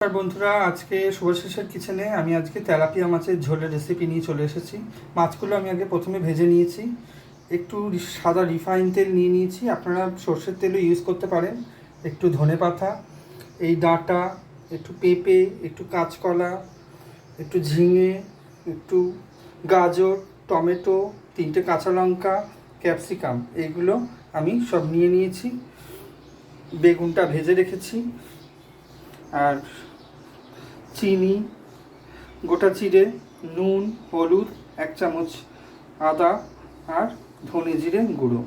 নমস্কার বন্ধুরা, আজকে শুভাশিসের কিচেনে আমি আজকে তেলাপিয়া মাছের ঝোলের রেসিপি নিয়ে চলে এসেছি। মাছগুলো আমি আগে প্রথমে ভেজে নিয়েছি, একটু সাদা রিফাইন তেল নিয়ে নিয়েছি, আপনারা সর্ষের তেলও ইউজ করতে পারেন। একটু ধনেপাতা, এই ডাঁটা, একটু পেঁপে, একটু কাঁচকলা, একটু ঝিঙে, একটু গাজর, টমেটো, 3টে কাঁচা লঙ্কা, ক্যাপসিকাম, এইগুলো আমি সব নিয়ে নিয়েছি। বেগুনটা ভেজে রেখেছি, আর চিনি, গোটা জিরে, নুন, হলুদ, 1 চামচ আদা আর ধনে জিরে গুঁড়ো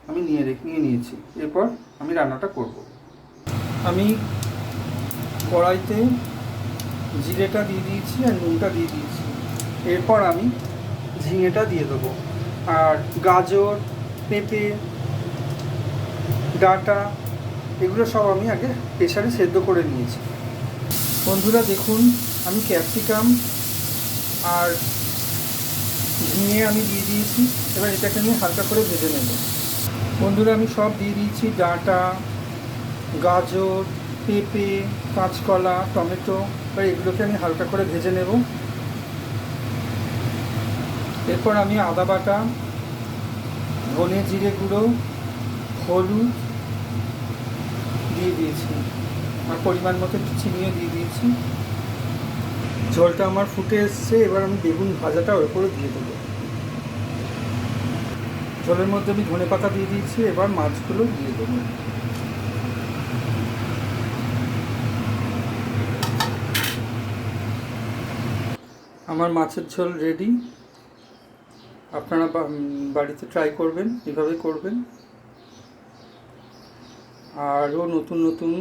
আমি নিয়ে নিয়েছি। এরপর আমি রান্নাটা করব। আমি কড়াইতে জিরেটা দিয়ে দিয়েছি আর নুনটা দিয়ে দিয়েছি। এরপর আমি ঝিঙেটা দিয়ে দেবো, আর গাজর, পেঁপে, ডাঁটা, এগুলো সব আমি আগে প্রেসারে সেদ্ধ করে নিয়েছি। বন্ধুরা দেখুন, আমি ক্যাপসিকাম আর ঝিঙে আমি দিয়ে দিয়েছি। এবার এটাকে আমি হালকা করে ভেজে নেব। বন্ধুরা আমি সব দিয়ে দিয়েছি, ডাঁটা, গাজর, পেঁপে, কাঁচকলা, টমেটো। এবার এগুলোকে আমি হালকা করে ভেজে নেব। এরপর আমি আদা বাটা, ধনে জিরে গুঁড়ো, হলুদ দিয়ে দিয়েছি, আর পরিমাণ মতো একটু চিনিও দিয়ে দিয়েছি। ঝোলটা আমার ফুটে এসছে, এবার আমি বেগুন ভাজাটা ওর উপরে দিয়ে দেবো। ঝোলের মধ্যে আমি ধনেপাতা দিয়ে দিয়েছি, এবার মাছগুলো দিয়ে দেবো। আমার মাছের ঝোল রেডি। আপনারা বাড়িতে ট্রাই করবেন, এভাবে করবেন। আরও নতুন নতুন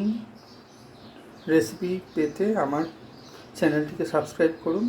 রেসিপি পেতে আমার চ্যানেলটিকে সাবস্ক্রাইব করুন।